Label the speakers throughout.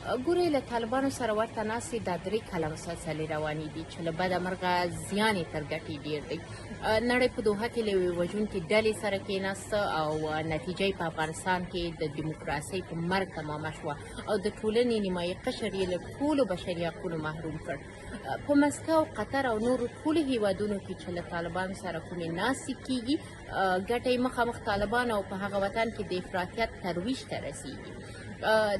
Speaker 1: ګورې له طالبانو سره ورته ناستې دا 3 کاله مسلسلې روانې دي چې له بده مرغه زیان یې تر ګټې ډېر دی. نړۍ په دوحه کې له یوې وژونکې ډلې سره کېناسته او نتیجه یې په افغانستان کې د دیموکراسۍ په مرګ تمامه شوه او د ټولنې نیمایي قشر یې له ټولو بشري حقونو محروم کړ. په مسکو، قطر او نورو ټولو هیوادونو کې چې له طالبانو سره کومې ناستې کېږي، ګټه یې مخامخ طالبان او په هغه وطن کې د افراطیت ترویج ته رسېږي.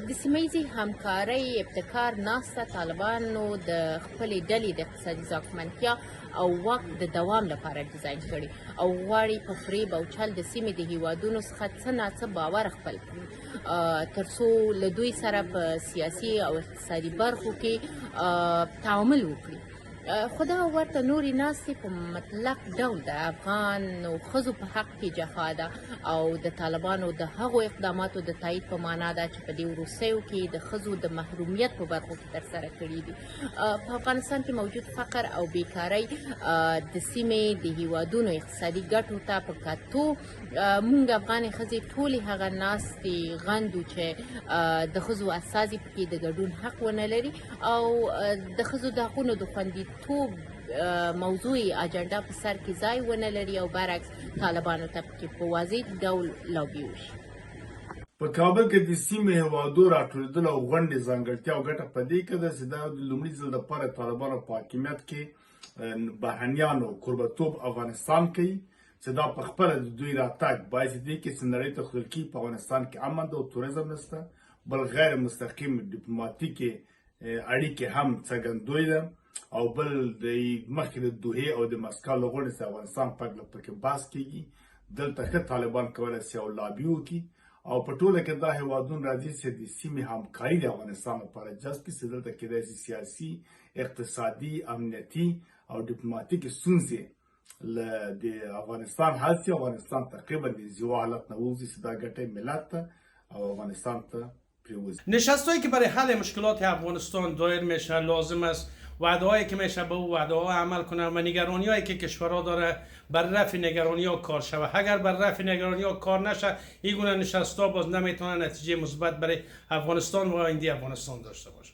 Speaker 1: د سیمهیزې همکارۍ ابتکار ناسته طالبانو د خپلې ډلې د اقتصادي ځواکمنتیا او واک د دوام لپاره ډیزاین کړي او غواړي په فریب او چل د سیمې د هیوادونو څخه څه ناڅه باور خپل کړي تر څو له دوی سره په سیاسي او اقتصادي برخو کې تعامل وکړي. خو دغه ورته نورې ناستې په مطلق ډول د افغانو ښځو په حق کې جفا ده او د طالبانو د هغو اقداماتو د تایید په معنا ده چې په دې وروستیو کې د ښځو د محرومیت په برخو کې ترسره کړي دي. په افغانستان کې موجود فقر او بیکارۍ د سیمې د هیوادونو اقتصادي ګټو ته په کتو موږ افغانې ښځې ټولې هغه ناستې غندو چې د ښځو استازي پکې د ګډون حق ونه لري او د ښځو د حقونو د خوندي توب موضوعي اجنډا په سر کې ځای ونه لري او برعکس طالبانو ته پکې په واضح ډول لابي وشي.
Speaker 2: په کابل کې د سیمې هیوادو راټولېدل او غونډې ځانګړتیا او ګټه په دې کې ده چې دا د لومړي ځل دپاره طالبانو په حاکمیت کې بهرنیانو کوربهتوب افغانستان کوي چې دا په خپله د دوی راتګ باعث دې کې چې نړۍ ته ښودل کېږي په افغانستان کې امن ده او توریزم نشته، بل غیر مستقیم ډیپلوماتیکې اړیکې هم څرګندوی ده او بل د مخکې د دوحې او د مسکو له غونډې څخه افغانستان پکې بحث کېږي. دلته ښه طالبان کولی شي او لابي وکړي او په ټوله کې دا هیوادونه راځي چې د سیمې همکاري د افغانستان لپاره جذب کړي چې دلته کېدای شي سیاسي، اقتصادي، امنیتي او ډیپلوماتیکې ستونزې له د افغانستان حل شي. افغانستان تقریبا د زیوا حالت نه ووځي چې دا ګټه ملت ته او افغانستان ته پریوزي.
Speaker 3: نشستهایی که برای حل مشکلات افغانستان دایر میشه لازم است وعده هایی که میشه به او وعده ها عمل کنه و نگرانی هایی که کشورها داره بر رفع نگرانی ها کار شود. اگر بر رفع نگرانی ها کار نشه این گونه نشست ها باز نمیتونه نتیجه مثبت برای افغانستان و آینده افغانستان داشته باشه.